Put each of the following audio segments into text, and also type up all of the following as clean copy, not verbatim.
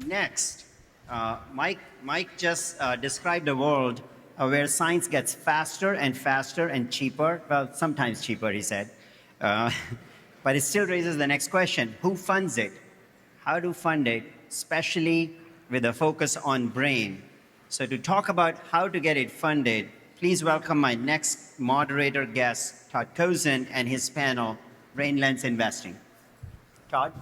Next, Mike just described a world where science gets faster and faster and cheaper. Well, sometimes cheaper, he said. Uh, but it still raises the next question: who funds it? How to fund it, especially with a focus on brain. So to talk about how to get it funded, please welcome my next moderator guest, Todd Cozen, and his panel, Brain Lens Investing. Todd?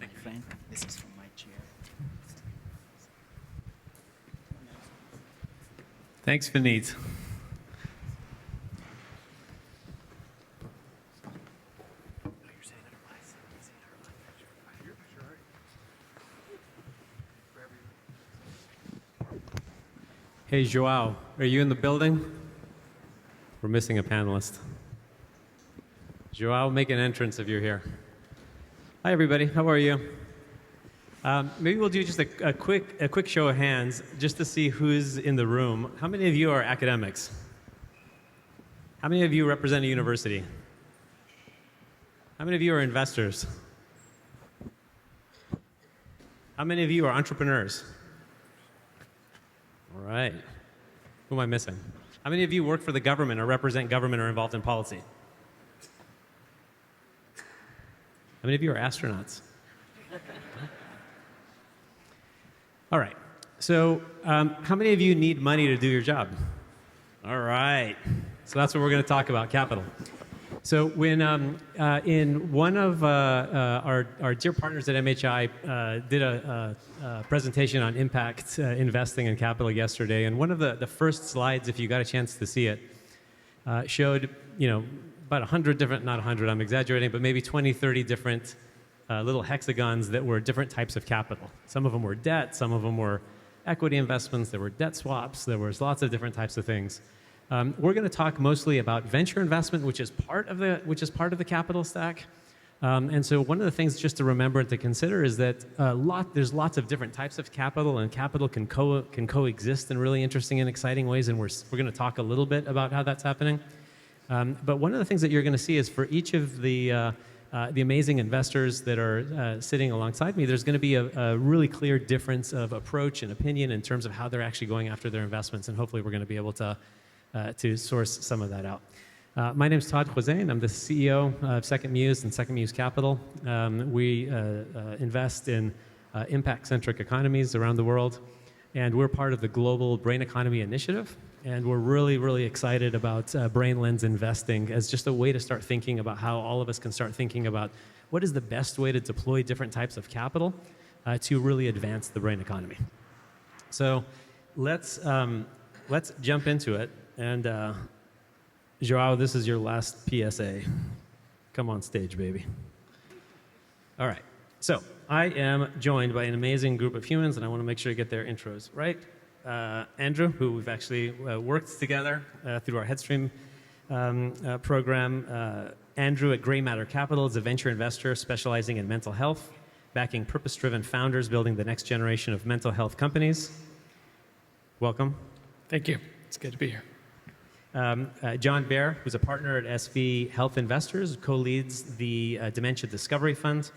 My friend, this is from my chair. Thanks, Vineet. Hey, Joao, are you in the building? We're missing a panelist. Joao, make an entrance if you're here. Hi, everybody. How are you? Maybe we'll do just a quick show of hands just to see who's in the room. How many of you are academics? How many of you represent a university? How many of you are investors? How many of you are entrepreneurs? All right. Who am I missing? How many of you work for the government or represent government or involved in policy? How many of you are astronauts? All right. So how many of you need money to do your job? All right. So that's what we're going to talk about, capital. So when in one of our dear partners at MHI did a presentation on impact investing in capital yesterday, and one of the first slides, if you got a chance to see it, showed about 100 different, not 100, I'm exaggerating, but maybe 20, 30 different little hexagons that were different types of capital. Some of them were debt, some of them were equity investments, there were debt swaps, there was lots of different types of things. We're going to talk mostly about venture investment, which is part of the capital stack. And so one of the things just to remember and to consider is that there's lots of different types of capital, and capital can coexist in really interesting and exciting ways. And we're going to talk a little bit about how that's happening. But one of the things that you're going to see is for each of the amazing investors that are sitting alongside me, there's going to be a really clear difference of approach and opinion in terms of how they're actually going after their investments. And hopefully we're going to be able to source some of that out. My name is Todd Cozen. I'm the CEO of Second Muse and Second Muse Capital. We invest in impact-centric economies around the world, and we're part of the Global Brain Economy Initiative. And we're really, really excited about Brain Lens investing as just a way to start thinking about how all of us can start thinking about what is the best way to deploy different types of capital to really advance the brain economy. So let's jump into it. And Joao, this is your last PSA. Come on stage, baby. All right. So I am joined by an amazing group of humans, and I want to make sure you get their intros right. Andrew, who we've actually worked together through our Headstream program. Andrew at Gray Matter Capital is a venture investor specializing in mental health, backing purpose-driven founders building the next generation of mental health companies. Welcome. Thank you. It's good to be here. John Baer, who's a partner at SV Health Investors, co-leads the Dementia Discovery Fund.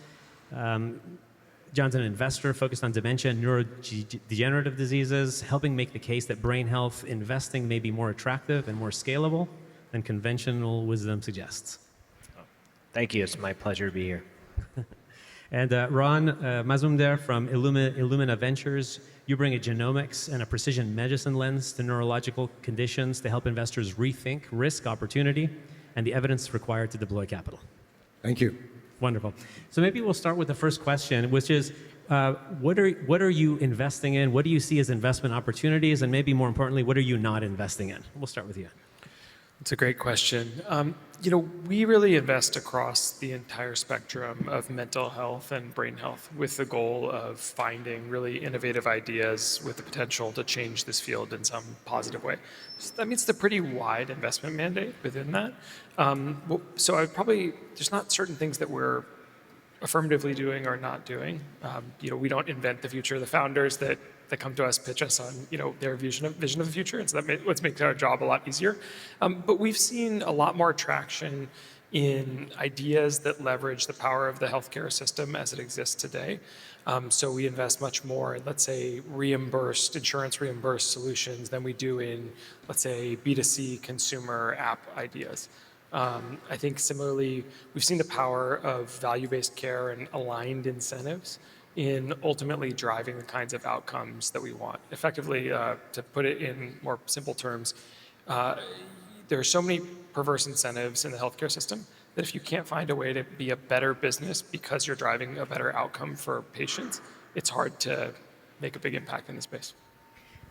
John's an investor focused on dementia and neurodegenerative diseases, helping make the case that brain health investing may be more attractive and more scalable than conventional wisdom suggests. Thank you. It's my pleasure to be here. And Ron Mazumder from Illumina Ventures. You bring a genomics and a precision medicine lens to neurological conditions to help investors rethink risk, opportunity, and the evidence required to deploy capital. Thank you. Wonderful. So maybe we'll start with the first question, which is, what are you investing in? What do you see as investment opportunities? And maybe more importantly, what are you not investing in? We'll start with you. It's a great question. We really invest across the entire spectrum of mental health and brain health with the goal of finding really innovative ideas with the potential to change this field in some positive way. So that means it's a pretty wide investment mandate within that. So there's not certain things that we're affirmatively doing or not doing. We don't invent the future. The founders that come to us pitch us on their vision of the future, and so that makes our job a lot easier. But we've seen a lot more traction in ideas that leverage the power of the healthcare system as it exists today. So we invest much more in, let's say, insurance reimbursed solutions than we do in, let's say, B2C consumer app ideas. I think similarly, we've seen the power of value-based care and aligned incentives in ultimately driving the kinds of outcomes that we want. Effectively, to put it in more simple terms, there are so many perverse incentives in the healthcare system that if you can't find a way to be a better business because you're driving a better outcome for patients, it's hard to make a big impact in the space.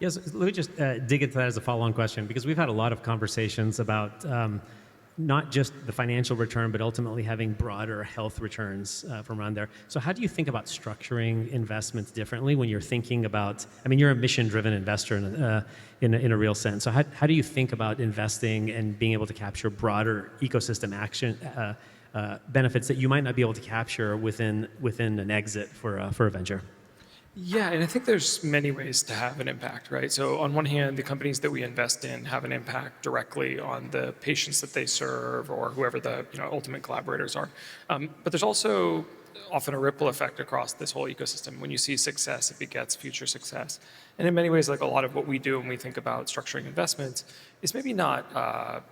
Yes, let me just dig into that as a follow-on question, because we've had a lot of conversations about not just the financial return, but ultimately having broader health returns from around there. So how do you think about structuring investments differently when you're thinking about, I mean, you're a mission-driven investor in a real sense. So how do you think about investing and being able to capture broader ecosystem action benefits that you might not be able to capture within an exit for a venture? Yeah, and I think there's many ways to have an impact, right? So on one hand, the companies that we invest in have an impact directly on the patients that they serve or whoever the ultimate collaborators are. But there's also often a ripple effect across this whole ecosystem. When you see success, it begets future success. And in many ways, like a lot of what we do when we think about structuring investments is maybe not,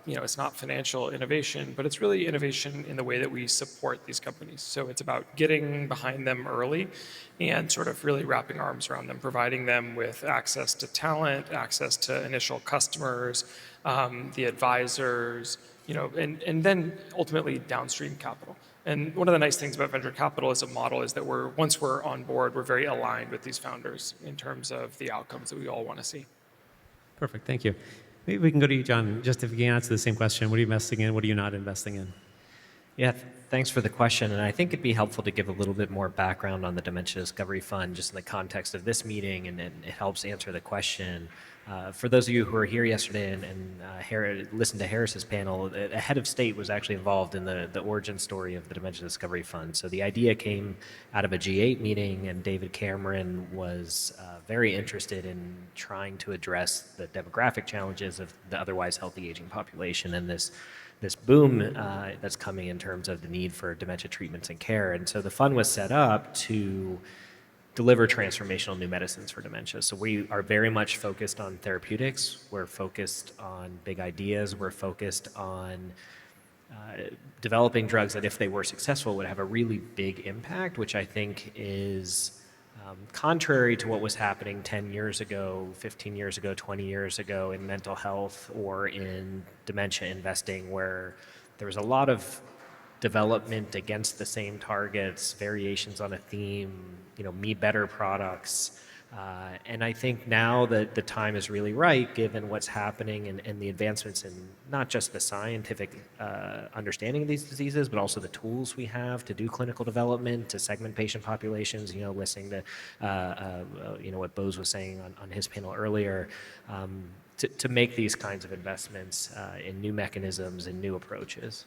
it's not financial innovation, but it's really innovation in the way that we support these companies. So it's about getting behind them early and sort of really wrapping arms around them, providing them with access to talent, access to initial customers, the advisors, and then ultimately downstream capital. And one of the nice things about venture capital as a model is that once we're on board, we're very aligned with these founders in terms of the outcomes that we all want to see. Perfect, thank you. Maybe we can go to you, John. Just if you can answer the same question, what are you investing in? What are you not investing in? Yeah, thanks for the question. And I think it'd be helpful to give a little bit more background on the Dementia Discovery Fund, just in the context of this meeting, and it helps answer the question. For those of you who were here yesterday and listened to Harris's panel, a head of state was actually involved in the origin story of the Dementia Discovery Fund. So the idea came out of a G8 meeting, and David Cameron was very interested in trying to address the demographic challenges of the otherwise healthy aging population and this boom that's coming in terms of the need for dementia treatments and care. And so the fund was set up to deliver transformational new medicines for dementia. So we are very much focused on therapeutics. We're focused on big ideas. We're focused on developing drugs that, if they were successful, would have a really big impact, which I think is contrary to what was happening 10 years ago, 15 years ago, 20 years ago in mental health or in dementia investing, where there was a lot of development against the same targets, variations on a theme, me better products. And I think now that the time is really right, given what's happening and the advancements in not just the scientific understanding of these diseases, but also the tools we have to do clinical development, to segment patient populations, listening to what Bose was saying on his panel earlier, to make these kinds of investments in new mechanisms and new approaches.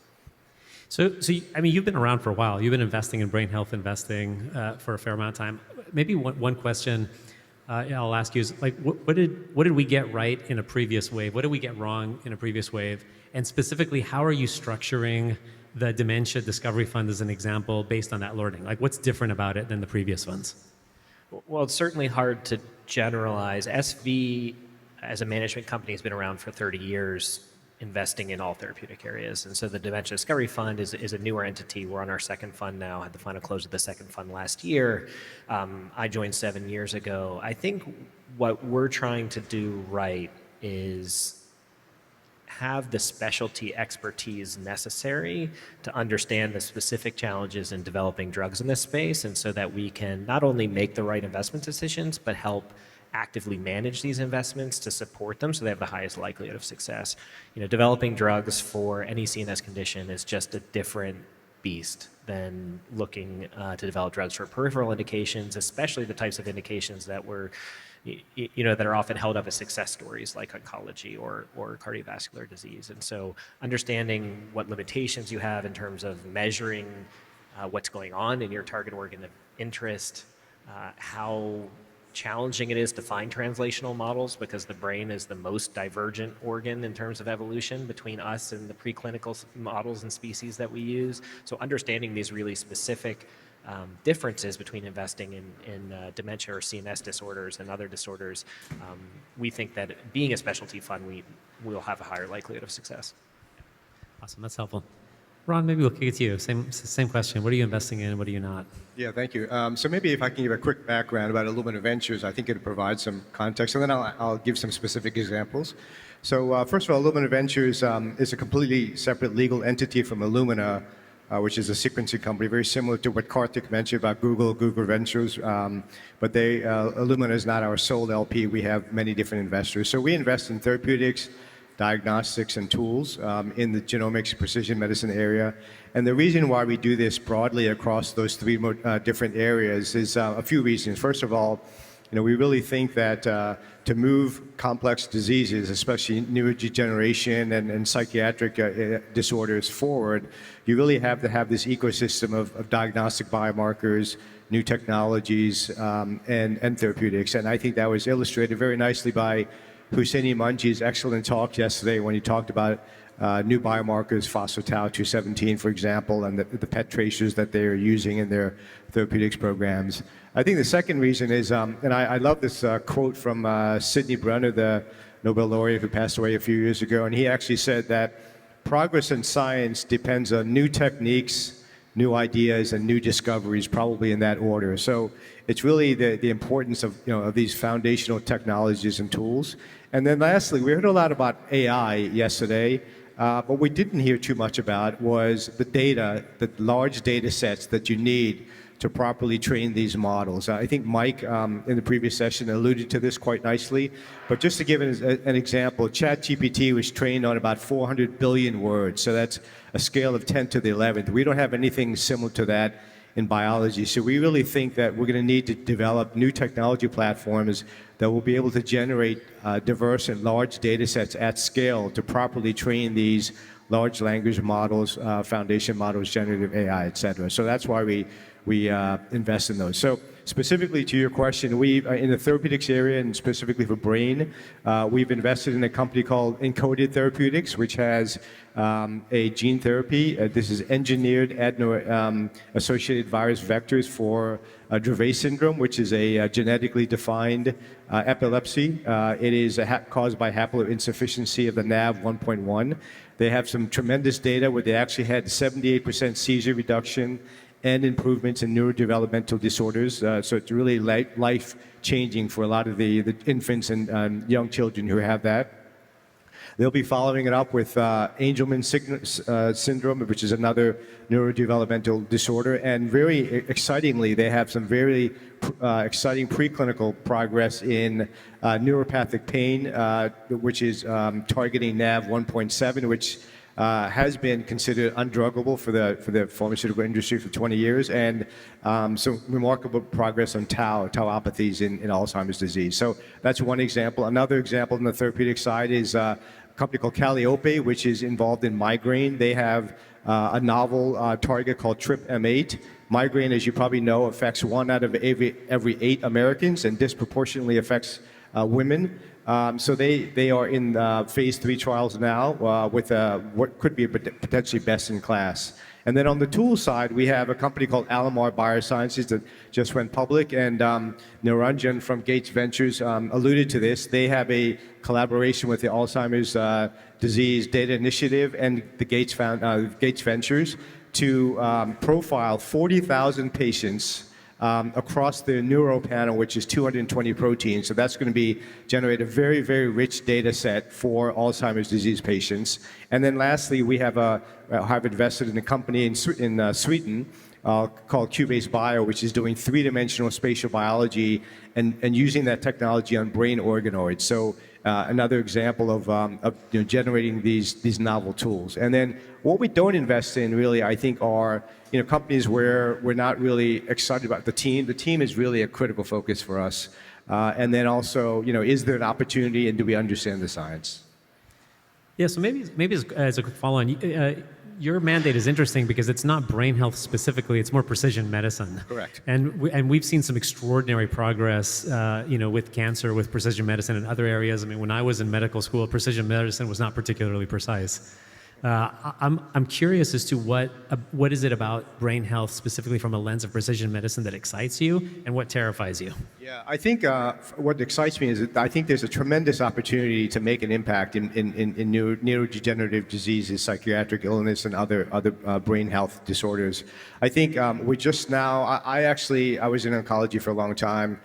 So I mean, you've been around for a while. You've been investing in brain health investing for a fair amount of time. Maybe one question I'll ask you is, like, what did we get right in a previous wave? What did we get wrong in a previous wave? And specifically, how are you structuring the Dementia Discovery Fund as an example based on that learning? Like, what's different about it than the previous ones? Well, it's certainly hard to generalize. SV, as a management company, has been around for 30 years, investing in all therapeutic areas. And so the Dementia Discovery Fund is a newer entity. We're on our second fund now, had the final close of the second fund last year. I joined 7 years ago. I think what we're trying to do right is have the specialty expertise necessary to understand the specific challenges in developing drugs in this space, and so that we can not only make the right investment decisions, but help actively manage these investments to support them so they have the highest likelihood of success. Developing drugs for any CNS condition is just a different beast than looking to develop drugs for peripheral indications, especially the types of indications that that are often held up as success stories like oncology or cardiovascular disease. And so understanding what limitations you have in terms of measuring what's going on in your target organ of interest, how challenging it is to find translational models because the brain is the most divergent organ in terms of evolution between us and the preclinical models and species that we use. So understanding these really specific differences between investing in dementia or CNS disorders and other disorders, we think that being a specialty fund, we will have a higher likelihood of success. Awesome, that's helpful. Ron, maybe we'll kick it to you. Same question. What are you investing in and what are you not? Yeah, thank you. So maybe if I can give a quick background about Illumina Ventures, I think it'll provide some context, and then I'll give some specific examples. So first of all, Illumina Ventures is a completely separate legal entity from Illumina, which is a sequencing company, very similar to what Karthik mentioned about Google Ventures. But Illumina is not our sole LP. We have many different investors. So we invest in therapeutics, diagnostics, and tools in the genomics, precision medicine area. And the reason why we do this broadly across those three different areas is a few reasons. First of all, we really think that to move complex diseases, especially neurodegeneration and psychiatric disorders forward, you really have to have this ecosystem of diagnostic biomarkers, new technologies, and therapeutics. And I think that was illustrated very nicely by Husseini Manji's excellent talk yesterday when he talked about new biomarkers, phospho-tau217, for example, and the PET tracers that they are using in their therapeutics programs. I think the second reason is, and I love this quote from Sidney Brenner, the Nobel laureate who passed away a few years ago, and he actually said that progress in science depends on new techniques, new ideas, and new discoveries, probably in that order. So it's really the importance of these foundational technologies and tools. And then lastly, we heard a lot about AI yesterday. What we didn't hear too much about was the data, the large data sets that you need to properly train these models. I think Mike, in the previous session, alluded to this quite nicely. But just to give an example, ChatGPT was trained on about 400 billion words. So that's a scale of 10 to the 11th. We don't have anything similar to that in biology. So we really think that we're going to need to develop new technology platforms that will be able to generate diverse and large data sets at scale to properly train these large language models, foundation models, generative AI, et cetera. So that's why we invest in those. So specifically to your question, we in the therapeutics area and specifically for brain, we've invested in a company called Encoded Therapeutics, which has a gene therapy. This is engineered adeno-associated virus vectors for Dravet syndrome, which is a genetically defined epilepsy. It is caused by haploinsufficiency of the NaV1.1. They have some tremendous data where they actually had 78% seizure reduction and improvements in neurodevelopmental disorders. So it's really life-changing for a lot of the infants and young children who have that. They'll be following it up with Angelman syndrome, which is another neurodevelopmental disorder. And very excitingly, they have some very exciting preclinical progress in neuropathic pain, which is targeting NaV1.7, which has been considered undruggable for the pharmaceutical industry for 20 years, and some remarkable progress on tauopathies in Alzheimer's disease. So that's one example. Another example on the therapeutic side is a company called Calliope, which is involved in migraine. They have a novel target called TRPM8. Migraine, as you probably know, affects 1 out of every 8 Americans and disproportionately affects women. So they are in phase 3 trials now with what could be a potentially best in class. And then on the tool side, we have a company called Alamar Biosciences that just went public, and Niranjan from Gates Ventures alluded to this. They have a collaboration with the Alzheimer's Disease Data Initiative and the Gates Ventures to profile 40,000 patients across the neuro panel, which is 220 proteins. So that's going to generate a very, very rich data set for Alzheimer's disease patients. And then lastly, we have invested in a company in Sweden called Cubase Bio, which is doing 3-dimensional spatial biology and using that technology on brain organoids. So another example of generating these novel tools. And then what we don't invest in really, I think, are companies where we're not really excited about the team. The team is really a critical focus for us. And then also, is there an opportunity and do we understand the science? Yeah, so maybe as a quick follow-on, your mandate is interesting because it's not brain health specifically; it's more precision medicine. Correct. And we've seen some extraordinary progress, with cancer, with precision medicine, and other areas. I mean, when I was in medical school, precision medicine was not particularly precise. I'm curious as to what is it about brain health specifically from a lens of precision medicine that excites you, and what terrifies you? Yeah, I think what excites me is that I think there's a tremendous opportunity to make an impact in neurodegenerative diseases, psychiatric illness, and other brain health disorders. I think we're just now. I was in oncology for a long time.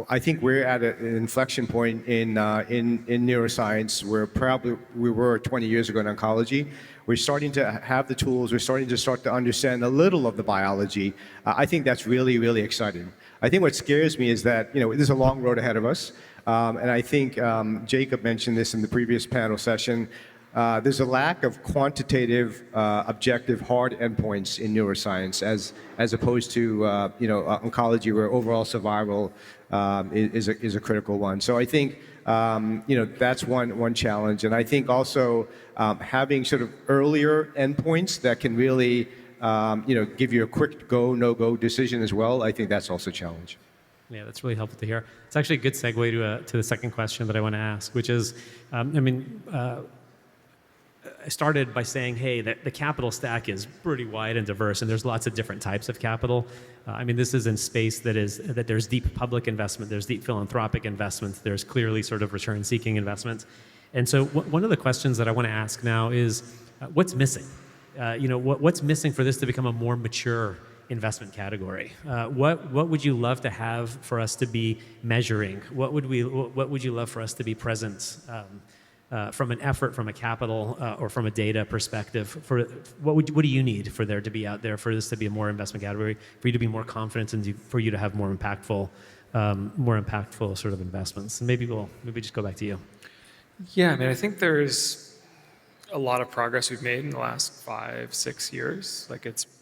I think we're at an inflection point in neuroscience where probably we were 20 years ago in oncology. We're starting to have the tools. We're starting to understand a little of the biology. I think that's really, really exciting. I think what scares me is that there's a long road ahead of us, and I think Jacob mentioned this in the previous panel session. There's a lack of quantitative, objective, hard endpoints in neuroscience, as opposed to oncology, where overall survival is a critical one. So I think that's one challenge, and I think also having sort of earlier endpoints that can really give you a quick go no go decision as well. I think that's also a challenge. Yeah, that's really helpful to hear. It's actually a good segue to the second question that I want to ask, which is, I started by saying, hey, the capital stack is pretty wide and diverse, and there's lots of different types of capital. This is in space that there's deep public investment, there's deep philanthropic investments, there's clearly sort of return-seeking investments. And so one of the questions that I want to ask now is, what's missing? What's missing for this to become a more mature investment category? What would you love to have for us to be measuring? What would you love for us to be present? From an effort, from a capital, or from a data perspective, what do you need for there to be out there for this to be a more investment category, for you to be more confident, and for you to have more impactful sort of investments? And maybe just go back to you. Yeah, I think there's a lot of progress we've made in the last 5-6 years.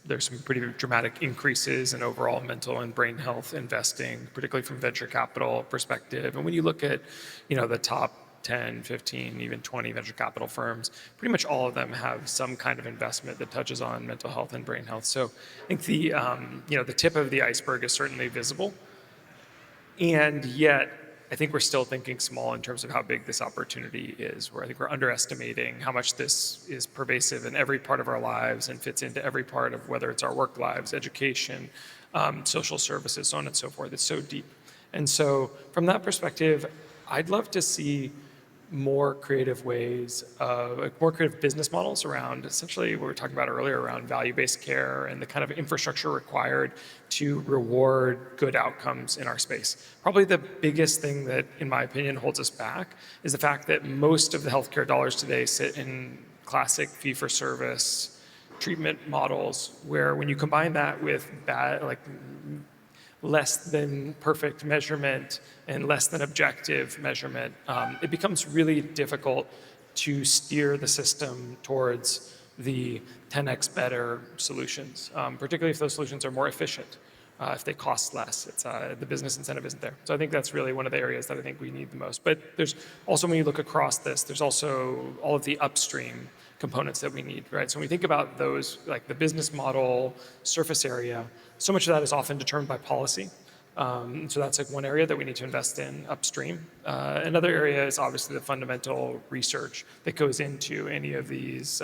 There's some pretty dramatic increases in overall mental and brain health investing, particularly from venture capital perspective. And when you look at the top 10, 15, even 20 venture capital firms, pretty much all of them have some kind of investment that touches on mental health and brain health. So I think the tip of the iceberg is certainly visible, and yet I think we're still thinking small in terms of how big this opportunity is, where I think we're underestimating how much this is pervasive in every part of our lives and fits into every part of whether it's our work lives, education, social services, so on and so forth. It's so deep. And so from that perspective, I'd love to see more creative ways, more creative business models around essentially what we were talking about earlier around value-based care and the kind of infrastructure required to reward good outcomes in our space. Probably the biggest thing that, in my opinion, holds us back is the fact that most of the healthcare dollars today sit in classic fee-for-service treatment models, where when you combine that with less than perfect measurement and less than objective measurement, it becomes really difficult to steer the system towards the 10x better solutions, particularly if those solutions are more efficient. If they cost less, the business incentive isn't there. So I think that's really one of the areas that I think we need the most. But there's also, when you look across this, there's also all of the upstream components that we need, right? So when we think about those, like the business model, surface area, so much of that is often determined by policy. So that's one area that we need to invest in upstream. Another area is obviously the fundamental research that goes into any of these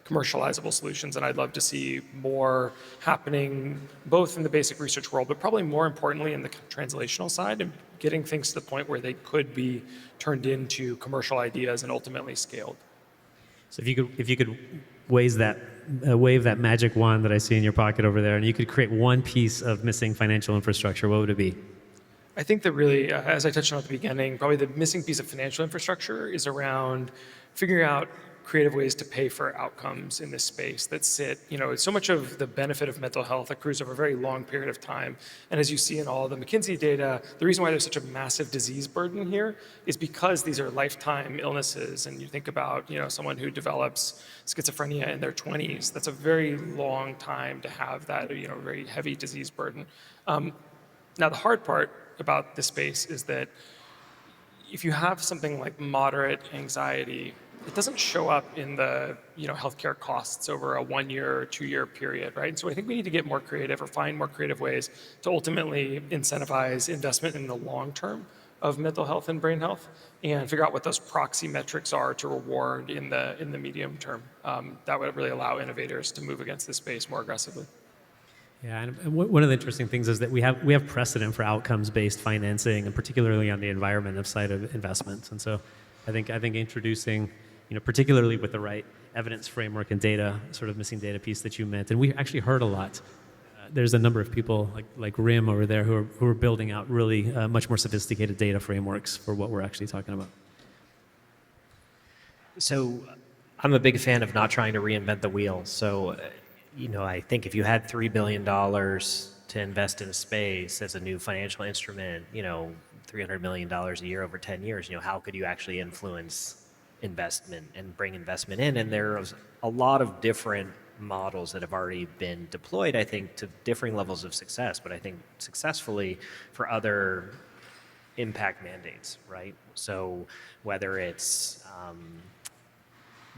commercializable solutions. And I'd love to see more happening both in the basic research world, but probably more importantly in the translational side, and getting things to the point where they could be turned into commercial ideas and ultimately scaled. So if you could wave that magic wand that I see in your pocket over there, and you could create one piece of missing financial infrastructure, what would it be? I think that really, as I touched on at the beginning, probably the missing piece of financial infrastructure is around figuring out creative ways to pay for outcomes in this space that sit, so much of the benefit of mental health accrues over a very long period of time. And as you see in all the McKinsey data, the reason why there's such a massive disease burden here is because these are lifetime illnesses. And you think about, someone who develops schizophrenia in their 20s, that's a very long time to have that, very heavy disease burden. Now, the hard part about this space is that if you have something like moderate anxiety, it doesn't show up in the healthcare costs over a 1 year or 2 year period, right? And so I think we need to get more creative or find more creative ways to ultimately incentivize investment in the long term of mental health and brain health, and figure out what those proxy metrics are to reward in the medium term. That would really allow innovators to move against this space more aggressively. Yeah, and one of the interesting things is that we have precedent for outcomes-based financing, and particularly on the environmental side of investments. And so, I think introducing, particularly with the right evidence framework and data, sort of missing data piece that you meant, and we actually heard a lot. There's a number of people like Rim over there who are building out really much more sophisticated data frameworks for what we're actually talking about. So I'm a big fan of not trying to reinvent the wheel. So, I think if you had $3 billion to invest in a space as a new financial instrument, $300 million a year over 10 years, how could you actually influence investment and bring investment in? And there's a lot of different models that have already been deployed, I think, to differing levels of success, but I think successfully for other impact mandates, right? So whether it's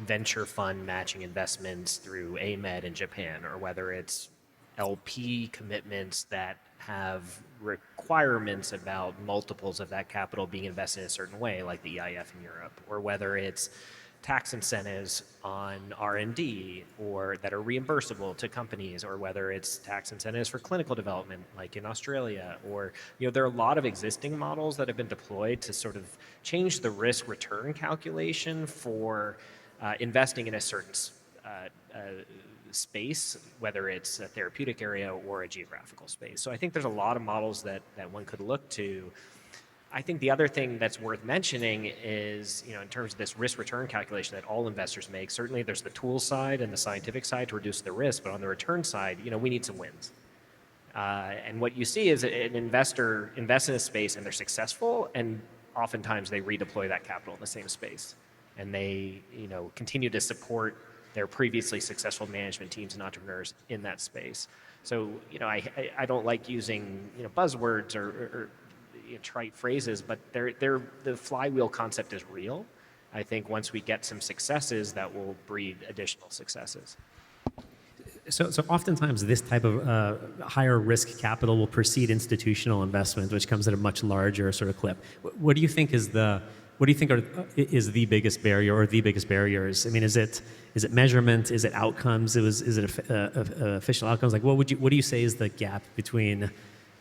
venture fund matching investments through AMED in Japan, or whether it's LP commitments that have requirements about multiples of that capital being invested in a certain way, like the EIF in Europe, or whether it's tax incentives on R&D or that are reimbursable to companies, or whether it's tax incentives for clinical development like in Australia, or there are a lot of existing models that have been deployed to sort of change the risk return calculation for investing in a certain space, whether it's a therapeutic area or a geographical space. So I think there's a lot of models that one could look to. I think the other thing that's worth mentioning is, in terms of this risk return calculation that all investors make, certainly there's the tool side and the scientific side to reduce the risk, but on the return side, we need some wins. And what you see is an investor invests in a space and they're successful, and oftentimes they redeploy that capital in the same space. And they, continue to support their previously successful management teams and entrepreneurs in that space. So, I don't like using, buzzwords or trite phrases, but the flywheel concept is real. I think once we get some successes, that will breed additional successes. So oftentimes this type of higher risk capital will precede institutional investment, which comes at a much larger sort of clip. What do you think is the biggest barrier, or the biggest barriers? I mean, is it measurement? Is it outcomes? Is it official outcomes? Like, what do you say is the gap between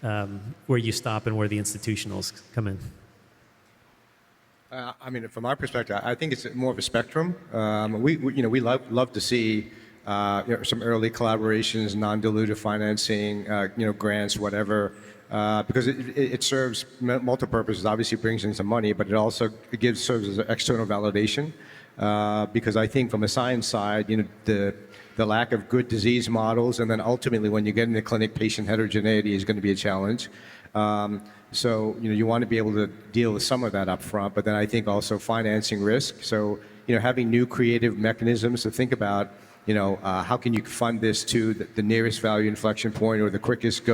where you stop and where the institutionals come in? From our perspective, I think it's more of a spectrum. We love to see some early collaborations, non-dilutive financing, grants, whatever, because it serves multiple purposes. Obviously, it brings in some money, but it also serves as an external validation. Because I think from a science side, the lack of good disease models, and then ultimately when you get in the clinic, patient heterogeneity is going to be a challenge. So you want to be able to deal with some of that up front, but then I think also financing risk. So having new creative mechanisms to think about, how can you fund this to the nearest value inflection point, or the quickest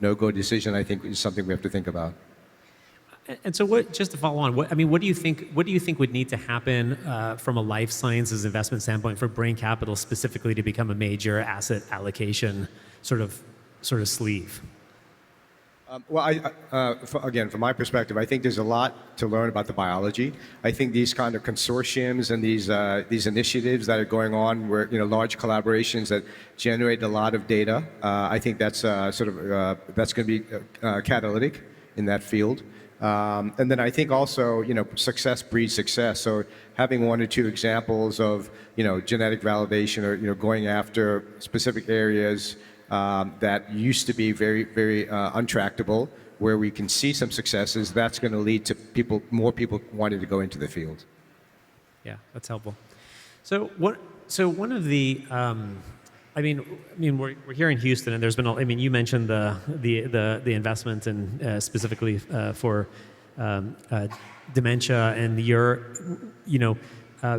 no-go decision, I think is something we have to think about. And so, just to follow on, what do you think would need to happen from a life sciences investment standpoint for brain capital specifically to become a major asset allocation sort of sleeve? Again, from my perspective, I think there's a lot to learn about the biology. I think these kind of consortiums and these initiatives that are going on, where large collaborations that generate a lot of data, I think that's that's going to be catalytic in that field. And then I think also, success breeds success. So having one or two examples of, genetic validation, or, going after specific areas that used to be very, very untractable, where we can see some successes, that's going to lead to more people wanting to go into the field. Yeah, that's helpful. So one of the we're here in Houston, and there's been you mentioned the investment and specifically for dementia, and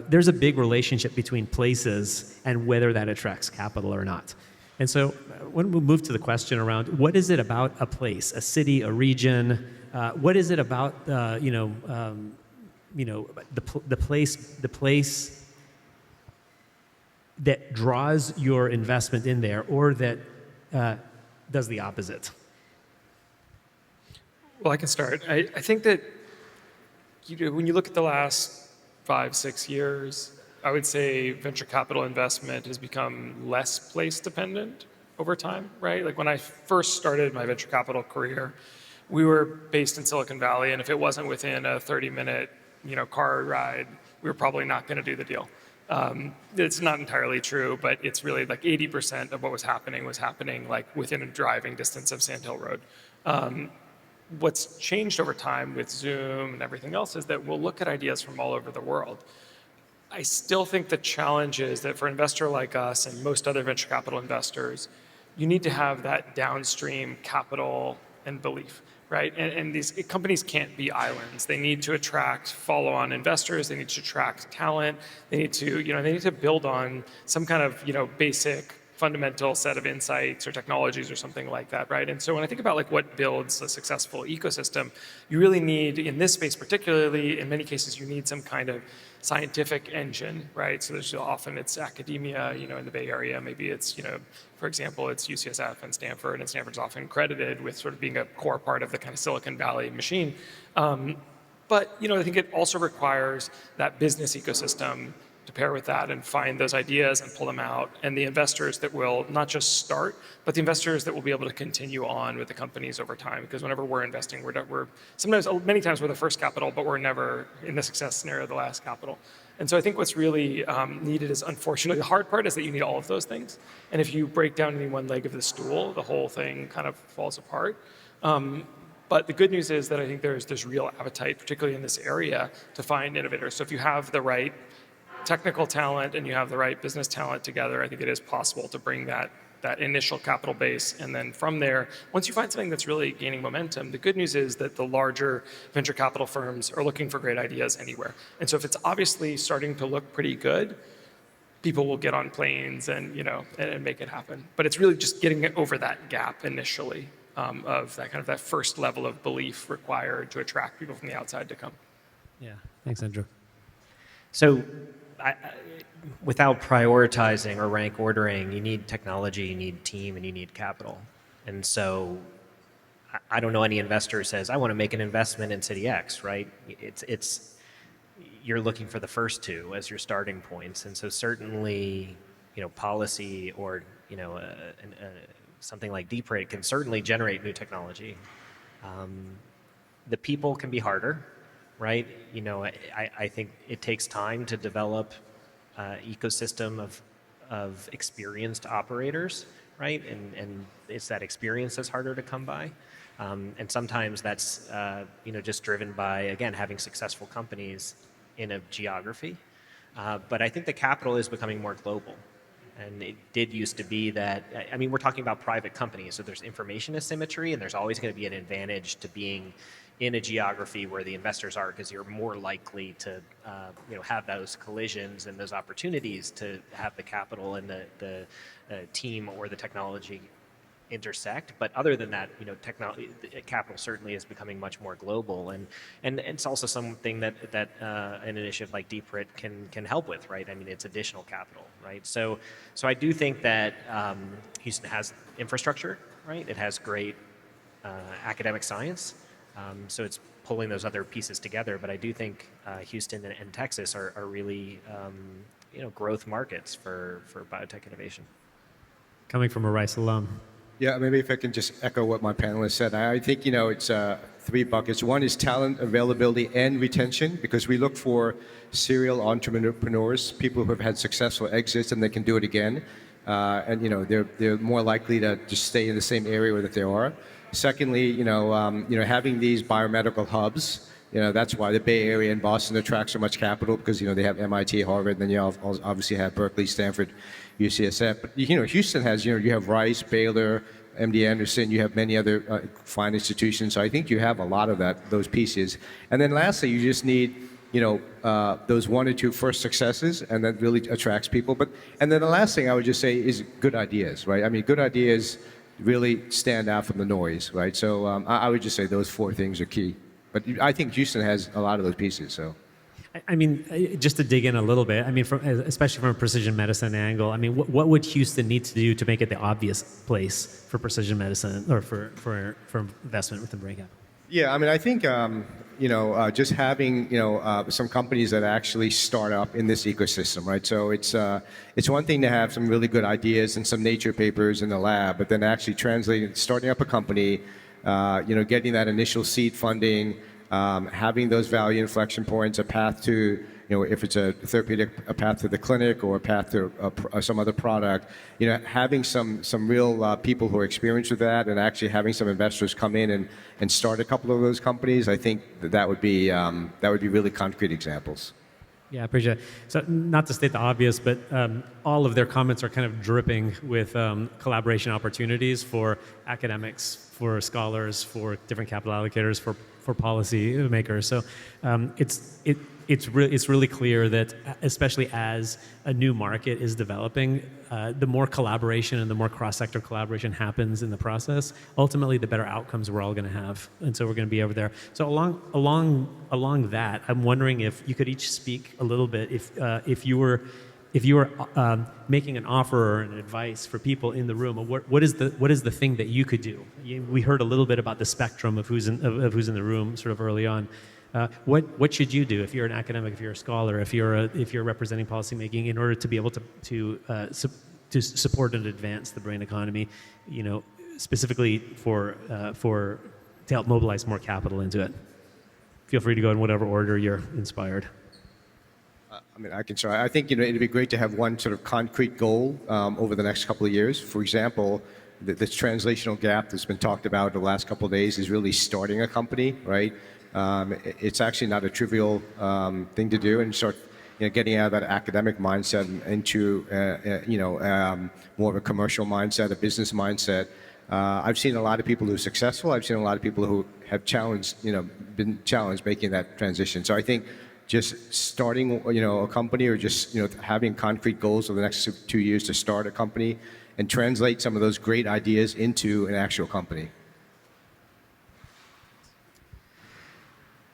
there's a big relationship between places and whether that attracts capital or not. And so when we move to the question around what is it about a place, a city, a region, what is it about the place that draws your investment in there, or that does the opposite? Well, I can start. I think that when you look at the last 5-6 years, I would say venture capital investment has become less place dependent over time, right? Like when I first started my venture capital career, we were based in Silicon Valley, and if it wasn't within a 30-minute car ride, we were probably not going to do the deal. It's not entirely true, but it's really like 80% of what was happening like within a driving distance of Sand Hill Road. What's changed over time with Zoom and everything else is that we'll look at ideas from all over the world. I still think the challenge is that for an investor like us and most other venture capital investors, you need to have that downstream capital and belief, right? And these companies can't be islands. They need to attract follow-on investors. They need to attract talent. They need to build on some kind of basic fundamental set of insights or technologies or something like that, right? And so when I think about like what builds a successful ecosystem, you really need, in this space particularly, in many cases, you need some kind of scientific engine, right? So there's often it's academia, in the Bay Area, maybe it's, for example, it's UCSF and Stanford's often credited with sort of being a core part of the kind of Silicon Valley machine. But, I think it also requires that business ecosystem to pair with that and find those ideas and pull them out, and the investors that will not just start, but the investors that will be able to continue on with the companies over time. Because whenever we're investing, we're sometimes, many times we're the first capital, but we're never in the success scenario the last capital. And so I think what's really needed is, unfortunately, the hard part is that you need all of those things. And if you break down any one leg of the stool, the whole thing kind of falls apart. But the good news is that I think there's real appetite, particularly in this area, to find innovators. So if you have the right technical talent and you have the right business talent together, I think it is possible to bring that initial capital base. And then from there, once you find something that's really gaining momentum, the good news is that the larger venture capital firms are looking for great ideas anywhere. And so if it's obviously starting to look pretty good, people will get on planes and make it happen. But it's really just getting it over that gap initially of that kind of that first level of belief required to attract people from the outside to come. Yeah, thanks, Andrew. So without prioritizing or rank ordering, you need technology, you need team, and you need capital. And so I don't know any investor who says, I want to make an investment in City X, right? It's you're looking for the first two as your starting points. And so certainly, policy or, something like DeepRate can certainly generate new technology. The people can be harder. Right? I think it takes time to develop ecosystem of experienced operators, right? And it's that experience that's harder to come by. And sometimes that's, just driven by, again, having successful companies in a geography. But I think the capital is becoming more global. And it did used to be that, we're talking about private companies, so there's information asymmetry, and there's always going to be an advantage to being in a geography where the investors are, because you're more likely to have those collisions and those opportunities to have the capital and the team or the technology intersect. But other than that, capital certainly is becoming much more global, and it's also something that an initiative like DeepRate can help with, right? It's additional capital, right? So I do think that Houston has infrastructure, right? It has great academic science. So it's pulling those other pieces together. But I do think Houston and Texas are really growth markets for biotech innovation. Coming from a Rice alum. Yeah, maybe if I can just echo what my panelists said. I think, it's three buckets. One is talent availability and retention, because we look for serial entrepreneurs, people who have had successful exits and they can do it again. And, they're more likely to just stay in the same area that they are. Secondly, having these biomedical hubs, that's why the Bay Area and Boston attract so much capital, because, they have MIT, Harvard, and then you obviously have Berkeley, Stanford, UCSF. But, Houston has, you have Rice, Baylor, MD Anderson, you have many other fine institutions. So I think you have a lot of those pieces. And then lastly, you just need, those one or two first successes, and that really attracts people. And then the last thing I would just say is good ideas, right? Good ideas really stand out from the noise, right? So I would just say those four things are key. But I think Houston has a lot of those pieces, so. I mean, just to dig in a little bit, I mean, especially from a precision medicine angle, I mean, what would Houston need to do to make it the obvious place for precision medicine or for investment within brain capital? Yeah, I mean, I think just having some companies that actually start up in this ecosystem, right? So it's one thing to have some really good ideas and some nature papers in the lab, but then actually starting up a company, getting that initial seed funding, having those value inflection points, a path to, if it's a therapeutic, a path to the clinic or a path to some other product, having some real people who are experienced with that and actually having some investors come in and start a couple of those companies, I think that would be really concrete examples. Yeah, I appreciate it. So not to state the obvious, but all of their comments are kind of dripping with collaboration opportunities for academics, for scholars, for different capital allocators, for policy makers. So it's really clear that, especially as a new market is developing, the more collaboration and the more cross-sector collaboration happens in the process, ultimately the better outcomes we're all going to have. And so we're going to be over there. So along that, I'm wondering if you could each speak a little bit if you were making an offer or an advice for people in the room, what is the thing that you could do? We heard a little bit about the spectrum of who's in the room sort of early on. What should you do if you're an academic, if you're a scholar, if you're representing policymaking in order to be able to support and advance the brain economy, specifically to help mobilize more capital into it? Feel free to go in whatever order you're inspired. I mean, I can try. I think it'd be great to have one sort of concrete goal over the next couple of years. For example, this translational gap that's been talked about the last couple of days is really starting a company, right? It's actually not a trivial thing to do, and start getting out of that academic mindset and into more of a commercial mindset, a business mindset. I've seen a lot of people who are successful. I've seen a lot of people who have been challenged making that transition. So I think just starting, a company, or just, having concrete goals over the next 2 years to start a company and translate some of those great ideas into an actual company.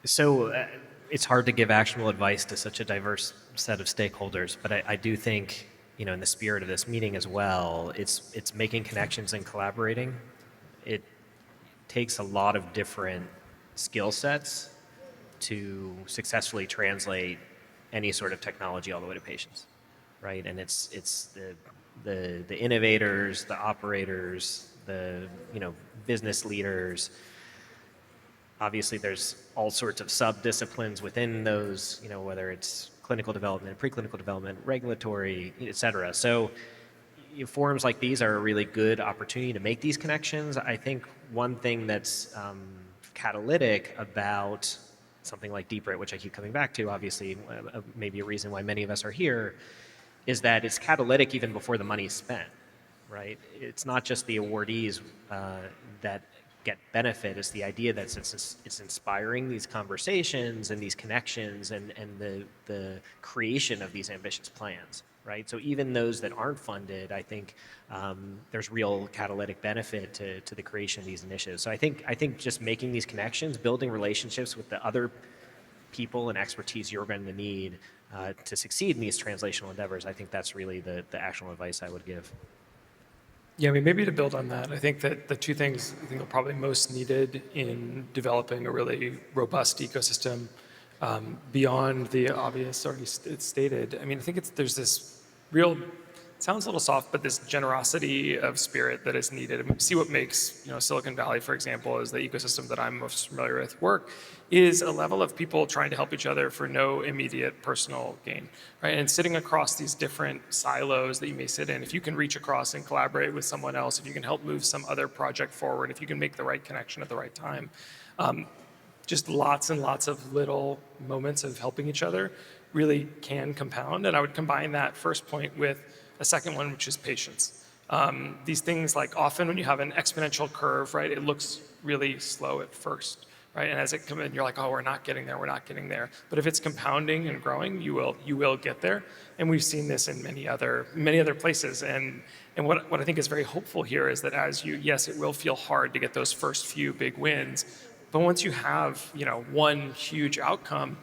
So it's hard to give actionable advice to such a diverse set of stakeholders, but I do think, in the spirit of this meeting as well, it's making connections and collaborating. It takes a lot of different skill sets to successfully translate any sort of technology all the way to patients, right? And it's the innovators, the operators, the business leaders. Obviously, there's all sorts of sub-disciplines within those, whether it's clinical development, preclinical development, regulatory, et cetera. So forums like these are a really good opportunity to make these connections. I think one thing that's catalytic about something like DBRIT, which I keep coming back to, obviously, maybe a reason why many of us are here, is that it's catalytic even before the money's spent, right? It's not just the awardees that get benefit. It's the idea that it's inspiring these conversations and these connections and the creation of these ambitious plans, right? So even those that aren't funded, I think there's real catalytic benefit to the creation of these initiatives. So I think just making these connections, building relationships with the other people and expertise you're going to need to succeed in these translational endeavors, I think that's really the actual advice I would give. Yeah, I mean, maybe to build on that, I think that the two things I think are probably most needed in developing a really robust ecosystem beyond the obvious already stated. I mean, I think there's this real, it sounds a little soft, but this generosity of spirit that is needed. I mean, see what makes Silicon Valley, for example, is the ecosystem that I'm most familiar with, work, is a level of people trying to help each other for no immediate personal gain, right? And sitting across these different silos that you may sit in, if you can reach across and collaborate with someone else, if you can help move some other project forward, if you can make the right connection at the right time, just lots and lots of little moments of helping each other really can compound. And I would combine that first point with a second one, which is patience. These things, like often when you have an exponential curve, right, it looks really slow at first, right? And as it comes in, you're like, oh, we're not getting there. But if it's compounding and growing, you will get there. And we've seen this in many other places. And what I think is very hopeful here is that yes, it will feel hard to get those first few big wins, but once you have, one huge outcome,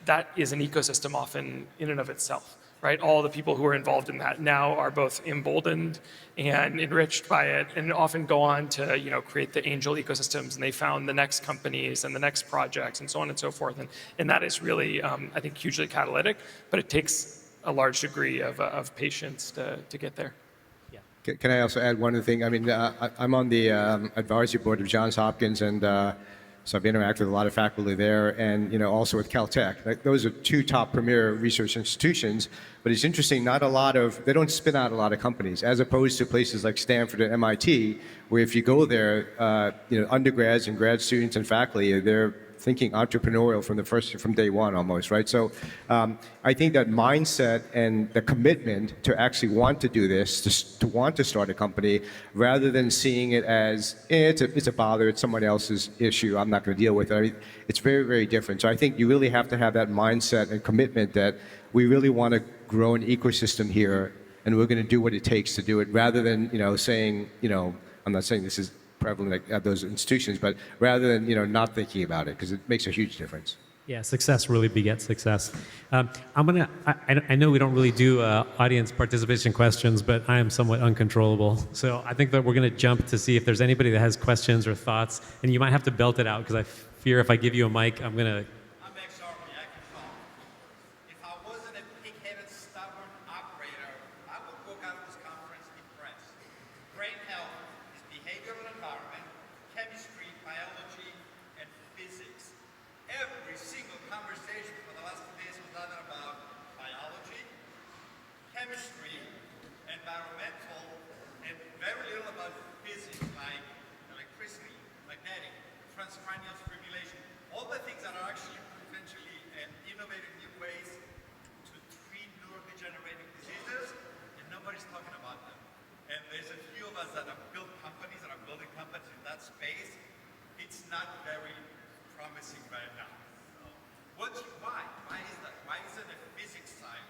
that is an ecosystem often in and of itself, right? All the people who are involved in that now are both emboldened and enriched by it, and often go on to, create the angel ecosystems, and they found the next companies and the next projects and so on and so forth. And that is really, I think, hugely catalytic, but it takes a large degree of patience to get there. Can I also add one other thing? I mean, I'm on the advisory board of Johns Hopkins, and so I've interacted with a lot of faculty there, and also with Caltech. Like, those are two top premier research institutions. But it's interesting, they don't spin out a lot of companies, as opposed to places like Stanford and MIT, where if you go there, undergrads and grad students and faculty, they're thinking entrepreneurial from day one almost, right? So I think that mindset and the commitment to actually want to do this, to want to start a company, rather than seeing it as it's a bother, it's someone else's issue, I'm not going to deal with it. I mean, it's very, very different. So I think you really have to have that mindset and commitment that we really want to grow an ecosystem here, and we're going to do what it takes to do it, rather than saying, I'm not saying this is prevalent at those institutions, but rather than not thinking about it, because it makes a huge difference. Yeah, success really begets success. I know we don't really do audience participation questions, but I am somewhat uncontrollable. So I think that we're going to jump to see if there's anybody that has questions or thoughts, and you might have to belt it out, because I fear if I give you a mic, I'm going to... I'm ex-Army, I can talk. If I wasn't a pig-headed, stubborn operator, I would walk out of this conference depressed. Brain health is behavioral environment, chemistry, biology, and physics. Every single conversation for the last 2 days was either about biology, chemistry, environmental, and very little about physics, like electricity, magnetic, transcranial stimulation, all the things that are actually potentially innovative new ways to treat neurodegenerative diseases, and nobody's talking about them. And there's a few of us that have built companies, that are building companies in that space. It's not very promising right now. So why? Why is that? Why isn't the physics side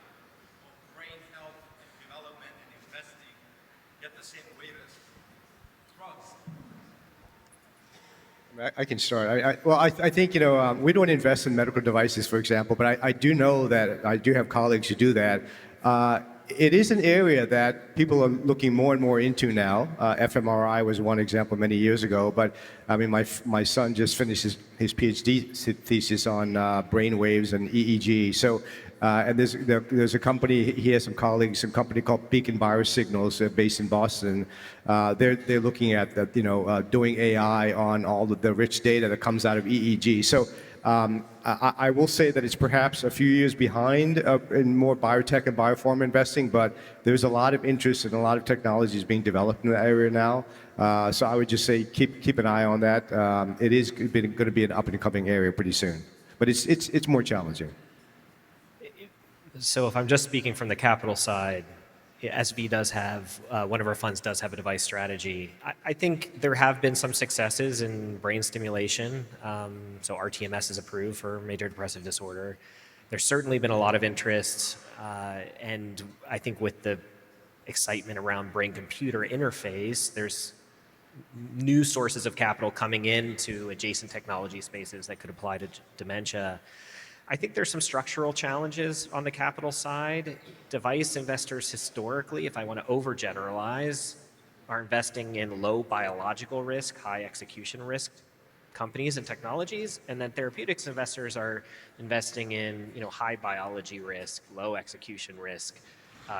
of brain health and development and investing get the same weight as drugs? I can start. I think we don't invest in medical devices, for example, but I do know that I do have colleagues who do that. It is an area that people are looking more and more into now. fMRI was one example many years ago, but I mean, my son just finished his PhD thesis on brain waves and EEG. So, and there's a company, he has some colleagues, some company called Beacon Biosignals, based in Boston. They're looking at doing AI on all of the rich data that comes out of EEG. So. I will say that it's perhaps a few years behind in more biotech and biopharma investing, but there's a lot of interest and a lot of technologies being developed in that area now. So I would just say keep an eye on that. It is going to be an up and coming area pretty soon, but it's more challenging. So if I'm just speaking from the capital side, SV does have, one of our funds does have a device strategy. I think there have been some successes in brain stimulation. So RTMS is approved for major depressive disorder. There's certainly been a lot of interest, and I think with the excitement around brain-computer interface, there's new sources of capital coming into adjacent technology spaces that could apply to dementia. I think there's some structural challenges on the capital side. Device investors historically, if I want to overgeneralize, are investing in low biological risk, high execution risk companies and technologies, and then therapeutics investors are investing in high biology risk, low execution risk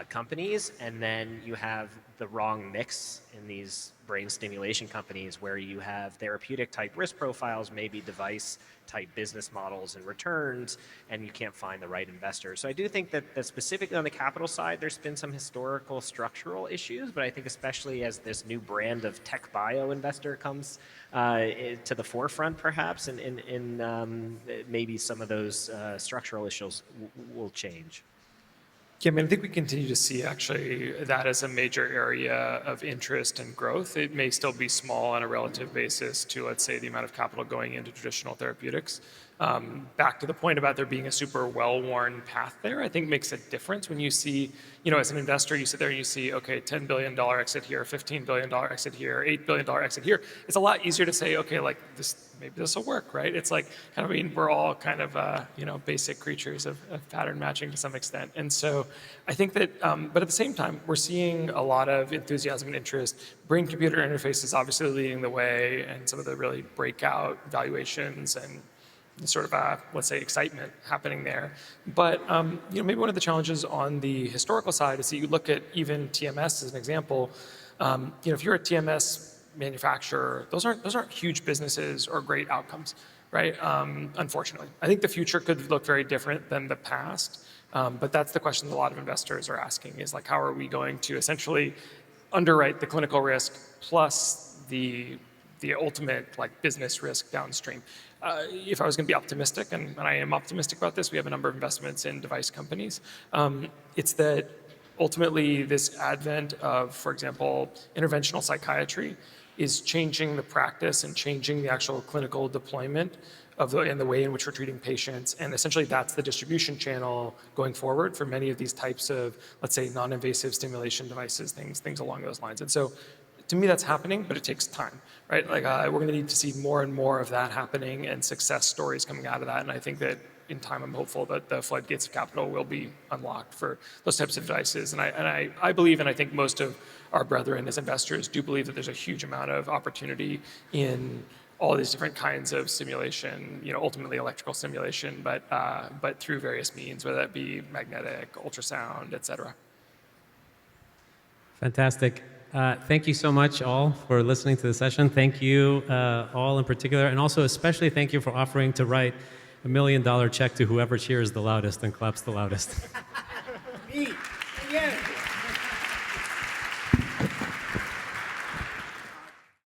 companies, and then you have the wrong mix in these brain stimulation companies where you have therapeutic type risk profiles, maybe device type business models and returns, and you can't find the right investors. So I do think that specifically on the capital side, there's been some historical structural issues, but I think especially as this new brand of tech bio investor comes to the forefront perhaps, and maybe some of those structural issues will change. Yeah, I mean, I think we continue to see actually that as a major area of interest and growth. It may still be small on a relative basis to, let's say, the amount of capital going into traditional therapeutics. back to the point about there being a super well-worn path there, I think makes a difference when you see, as an investor, you sit there and you see, okay, $10 billion exit here, $15 billion exit here, $8 billion exit here. It's a lot easier to say, okay, like maybe this will work, right? It's like, we're all kind of, basic creatures of pattern matching to some extent. And so I think that, but at the same time, we're seeing a lot of enthusiasm and interest. Brain-computer interface is obviously leading the way, and some of the really breakout valuations and sort of, let's say, excitement happening there. But maybe one of the challenges on the historical side is that you look at even TMS as an example. If you're a TMS manufacturer, those aren't huge businesses or great outcomes, right? Unfortunately, I think the future could look very different than the past. But that's the question that a lot of investors are asking: is like, how are we going to essentially underwrite the clinical risk plus the ultimate business risk downstream? If I was going to be optimistic, and I am optimistic about this, we have a number of investments in device companies. It's that ultimately this advent of, for example, interventional psychiatry is changing the practice and changing the actual clinical deployment and the way in which we're treating patients. And essentially that's the distribution channel going forward for many of these types of, let's say, non-invasive stimulation devices, things along those lines. And so to me, that's happening, but it takes time, right? We're going to need to see more and more of that happening and success stories coming out of that. And I think that in time, I'm hopeful that the floodgates of capital will be unlocked for those types of devices. And I believe, and I think most of our brethren as investors do believe, that there's a huge amount of opportunity in all these different kinds of simulation, ultimately electrical simulation, but through various means, whether that be magnetic, ultrasound, et cetera. Fantastic. Thank you so much all for listening to the session. Thank you all in particular, and also especially thank you for offering to write $1 million check to whoever cheers the loudest and claps the loudest. Me.